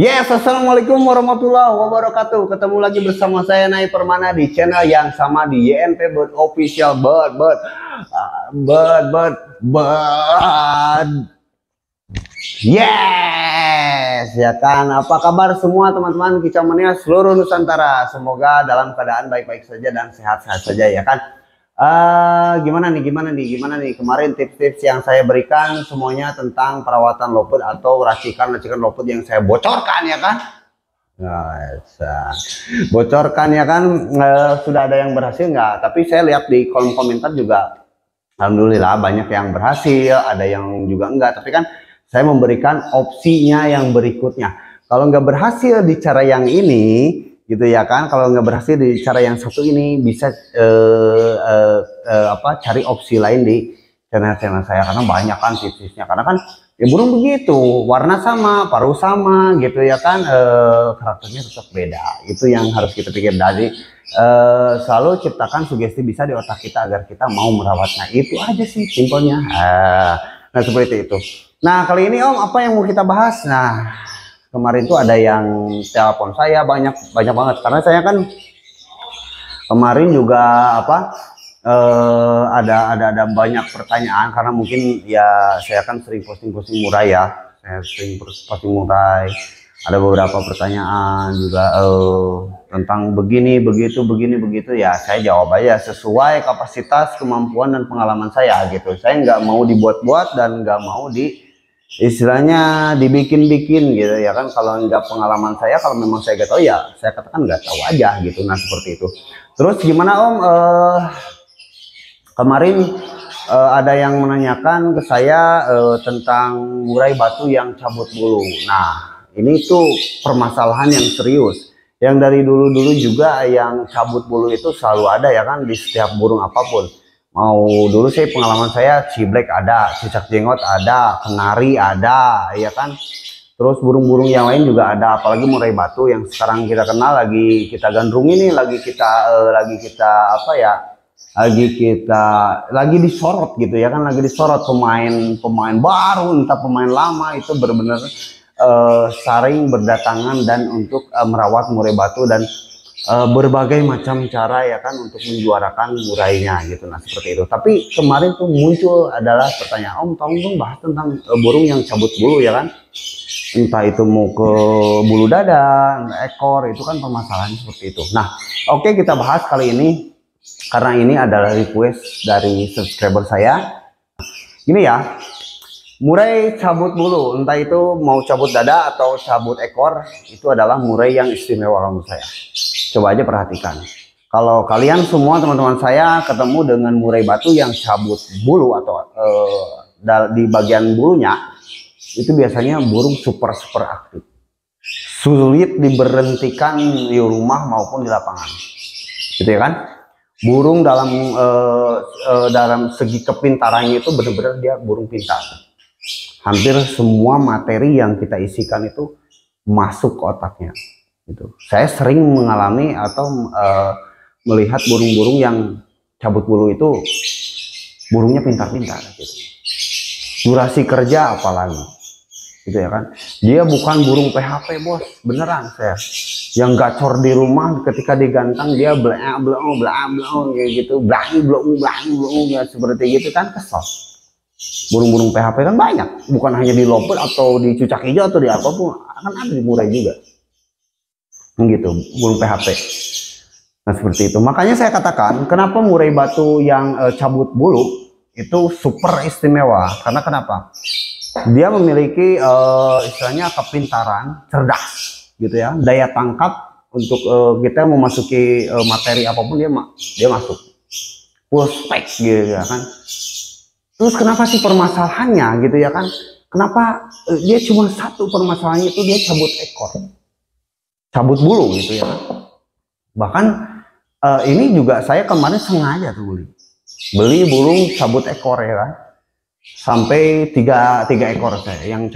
Yes, assalamualaikum warahmatullahi wabarakatuh. Ketemu lagi bersama saya Nai Permana di channel yang sama di YNP Bird Official. Yes, ya kan. Apa kabar semua teman-teman kicauannya seluruh Nusantara? Semoga dalam keadaan baik-baik saja dan sehat-sehat saja ya kan. Gimana nih kemarin tips-tips yang saya berikan semuanya tentang perawatan lopet atau racikan lopet yang saya bocorkan ya kan. Bocorkan ya kan. Sudah ada yang berhasil nggak? Tapi saya lihat di kolom komentar juga alhamdulillah banyak yang berhasil, ada yang juga enggak. Tapi kan saya memberikan opsinya yang berikutnya. Kalau nggak berhasil di cara yang ini gitu ya kan, kalau nggak berhasil di cara yang satu ini bisa cari opsi lain di channel saya, karena banyak kan tips-tipsnya. Karena kan ya burung begitu, warna sama, paruh sama gitu ya kan, karakternya tetap beda. Itu yang harus kita pikir. Dari selalu ciptakan sugesti bisa di otak kita agar kita mau merawatnya. Itu aja sih simpelnya. Nah seperti itu. Nah kali ini Om, apa yang mau kita bahas? Nah kemarin tuh ada yang telepon saya banyak banget, karena saya kan kemarin juga ada banyak pertanyaan, karena mungkin ya saya kan sering posting murai ya, saya sering posting murai. Ada beberapa pertanyaan juga tentang begini begitu ya, saya jawab aja sesuai kapasitas, kemampuan dan pengalaman saya gitu. Saya nggak mau dibuat-buat dan nggak mau istilahnya dibikin-bikin gitu ya kan. Kalau nggak pengalaman saya, kalau memang saya nggak tahu ya saya katakan nggak tahu aja gitu. Nah seperti itu. Terus gimana Om, kemarin ada yang menanyakan ke saya tentang murai batu yang cabut bulu. Nah ini tuh permasalahan yang serius, yang dari dulu juga yang cabut bulu itu selalu ada ya kan, di setiap burung apapun. Mau dulu sih pengalaman saya ciblek ada, cicak jenggot ada, kenari ada ya kan. Terus burung-burung yang lain juga ada, apalagi murai batu yang sekarang kita kenal, lagi kita gandrungi nih, lagi disorot gitu ya kan, lagi disorot pemain baru entah pemain lama itu benar-benar saring berdatangan dan untuk merawat murai batu dan berbagai macam cara ya kan untuk menjuarakan murainya gitu. Nah seperti itu. Tapi kemarin tuh muncul adalah pertanyaan, Om tolong dong bahas tentang burung yang cabut bulu ya kan, entah itu mau ke bulu dada, ekor, itu kan permasalahan seperti itu. Nah oke, kita bahas kali ini karena ini adalah request dari subscriber saya. Gini ya, murai cabut bulu, entah itu mau cabut dada atau cabut ekor, itu adalah murai yang istimewa menurut saya. Coba aja perhatikan. Kalau kalian semua teman-teman saya ketemu dengan murai batu yang cabut bulu atau di bagian bulunya, itu biasanya burung super aktif. Sulit diberhentikan di rumah maupun di lapangan. Gitu ya kan? Burung dalam segi kepintarannya itu benar-benar dia burung pintar. Hampir semua materi yang kita isikan itu masuk ke otaknya gitu. Saya sering mengalami atau melihat burung-burung yang cabut bulu itu burungnya pintar-pintar gitu. Durasi kerja apalagi gitu ya kan. Dia bukan burung PHP bos, beneran saya. Yang gacor di rumah ketika digantang dia blong kayak gitu, blong ya seperti gitu kan, kesel. Burung-burung PHP kan banyak, bukan hanya di lopet atau di cucak hijau atau di apapun, akan ada di murai juga gitu, burung PHP. Nah seperti itu, makanya saya katakan kenapa murai batu yang cabut bulu itu super istimewa. Karena kenapa? Dia memiliki istilahnya kepintaran, cerdas gitu ya, daya tangkap untuk kita memasuki materi apapun dia masuk full spek gitu ya kan. Terus kenapa sih permasalahannya gitu ya kan? Kenapa dia cuma satu permasalahannya itu dia cabut ekor, cabut bulu gitu ya kan? Bahkan ini juga saya kemarin sengaja tuh beli burung cabut ekor ya kan, sampai tiga ekor saya, yang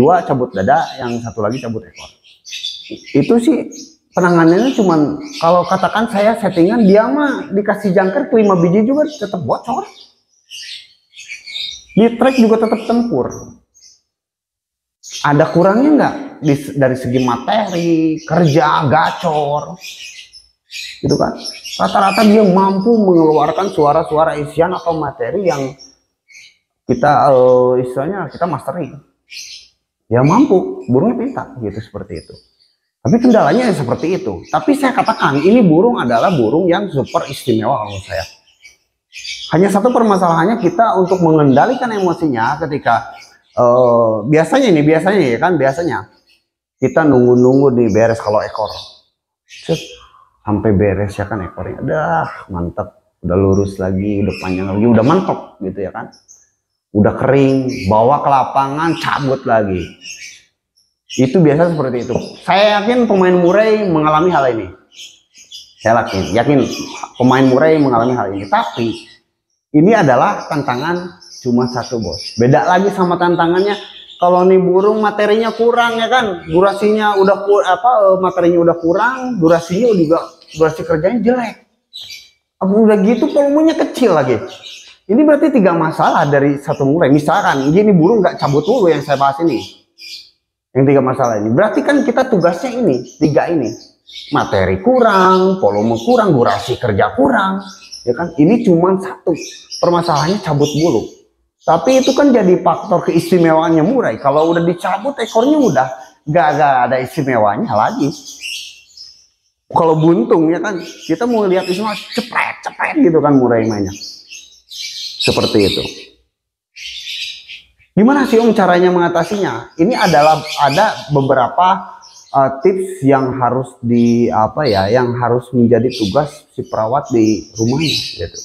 dua cabut dada, yang satu lagi cabut ekor. Itu sih penanganannya cuman, kalau katakan saya settingan, dia mah dikasih jangkar 5 biji juga tetap bocor. Di track juga tetap tempur. Ada kurangnya nggak? dari segi materi, kerja, gacor, gitu kan. Rata-rata dia mampu mengeluarkan suara-suara isian atau materi yang kita istilahnya kita mastering. Ya mampu, burungnya pintar gitu, seperti itu. Tapi kendalanya seperti itu. Tapi saya katakan ini burung adalah burung yang super istimewa kalau saya. Hanya satu permasalahannya, kita untuk mengendalikan emosinya ketika biasanya ya kan, biasanya kita nunggu nih beres kalau ekor. Cet, sampai beres ya kan ekornya. Dah mantap, udah lurus lagi, udah panjang lagi, udah mantap gitu ya kan. Udah kering, bawa ke lapangan, cabut lagi. Itu biasa seperti itu. Saya yakin pemain murai mengalami hal ini. Saya yakin pemain murai mengalami hal ini. Tapi ini adalah tantangan cuma satu, bos. Beda lagi sama tantangannya kalau nih burung materinya kurang ya kan. Durasinya udah materinya udah kurang, durasi kerjanya jelek. Udah gitu volumenya kecil lagi. Ini berarti 3 masalah dari satu murai. Misalkan gini, burung nggak cabut dulu yang saya bahas ini. Yang 3 masalah ini, berarti kan kita tugasnya ini 3 ini, materi kurang, volume kurang, durasi kerja kurang, ya kan. Ini cuma satu permasalahannya, cabut bulu. Tapi itu kan jadi faktor keistimewaannya murai. Kalau udah dicabut ekornya udah gak ada istimewanya lagi. Kalau buntung ya kan, kita mau lihat istimewa cepet gitu kan murai mainnya, seperti itu. Gimana sih Om caranya mengatasinya? Ini adalah ada beberapa tips yang harus yang harus menjadi tugas si perawat di rumahnya gitu.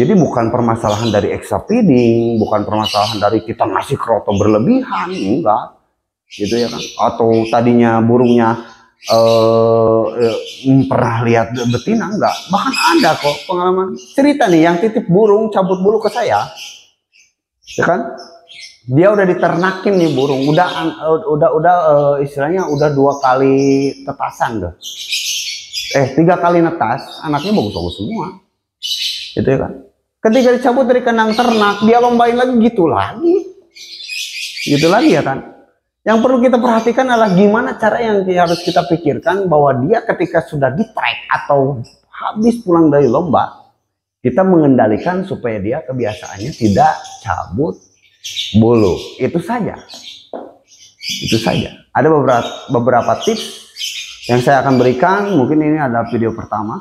Jadi bukan permasalahan dari extra feeding, bukan permasalahan dari kita ngasih kroto berlebihan, enggak. Gitu ya kan. Atau tadinya burungnya pernah lihat betina, enggak. Bahkan ada kok pengalaman cerita nih yang titip burung cabut bulu ke saya. Ya kan? Dia udah diternakin nih burung, udah istilahnya udah 2 kali tetasan deh. 3 kali netas, anaknya bagus-bagus semua. Gitu ya kan. Ketika dicabut dari kandang ternak, dia lombain lagi gitu lagi. Gitu lagi ya kan. Yang perlu kita perhatikan adalah gimana cara yang harus kita pikirkan bahwa dia ketika sudah di-track atau habis pulang dari lomba, kita mengendalikan supaya dia kebiasaannya tidak cabut bulu. Itu saja. Ada beberapa tips yang saya akan berikan. Mungkin ini adalah video pertama.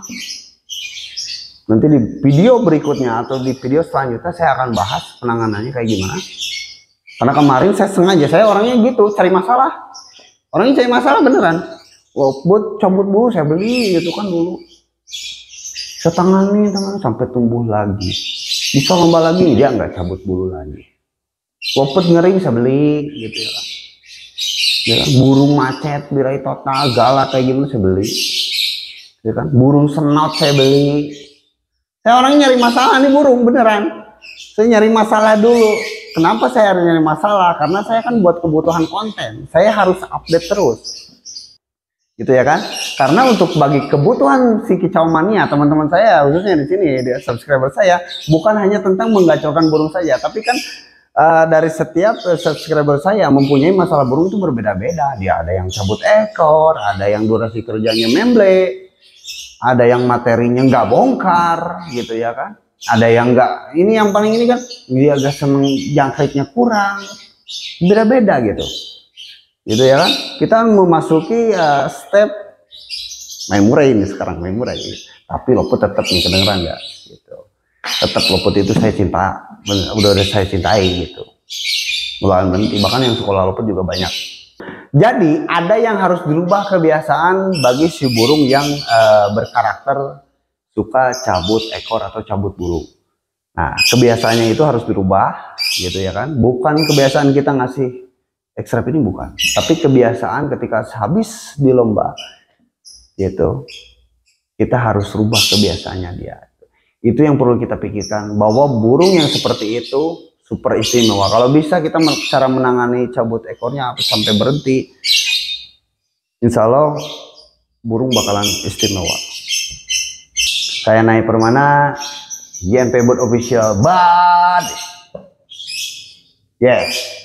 Nanti di video berikutnya atau di video selanjutnya saya akan bahas penanganannya kayak gimana. Karena kemarin saya orangnya gitu, cari masalah. Orangnya cari masalah beneran. Buat cabut bulu saya beli gitu kan dulu. Saya tangani sampai tumbuh lagi. Bisa lomba lagi dia nggak cabut bulu lagi. Lopet ngering saya beli gitu ya kan. Ya kan? Burung macet, birai total, galak kayak gimana saya beli. Ya kan? Burung senot saya beli. Saya orangnya nyari masalah nih burung beneran. Saya nyari masalah dulu. Kenapa saya harus nyari masalah? Karena saya kan buat kebutuhan konten. Saya harus update terus. Gitu ya kan? Karena untuk bagi kebutuhan si kicau mania teman-teman saya, khususnya di sini di subscriber saya, bukan hanya tentang menggacorkan burung saja, tapi kan dari setiap subscriber saya mempunyai masalah burung itu berbeda-beda. Dia ada yang cabut ekor, ada yang durasi kerjanya memble, ada yang materinya nggak bongkar gitu ya kan, ada yang nggak, ini yang paling ini kan dia agak seneng jangkritnya kurang, beda-beda gitu ya kan. Kita memasuki step main murai ini sekarang, main murai ini. Tapi lopet tetap nih, kedengeran nggak gitu. Tetap lopet itu saya cinta, udah saya cintai gitu. Mulai berhenti, bahkan yang sekolah lopet juga banyak. Jadi ada yang harus dirubah kebiasaan bagi si burung yang berkarakter suka cabut ekor atau cabut bulu. Nah, kebiasaannya itu harus dirubah gitu ya kan. Bukan kebiasaan kita ngasih extra feeding, bukan. Tapi kebiasaan ketika habis di lomba gitu, kita harus rubah kebiasaannya dia. Itu yang perlu kita pikirkan, bahwa burung yang seperti itu super istimewa. Kalau bisa kita cara menangani cabut ekornya sampai berhenti, insya Allah burung bakalan istimewa. Saya Naif Permana, YMP Bird Official, bad. Yes.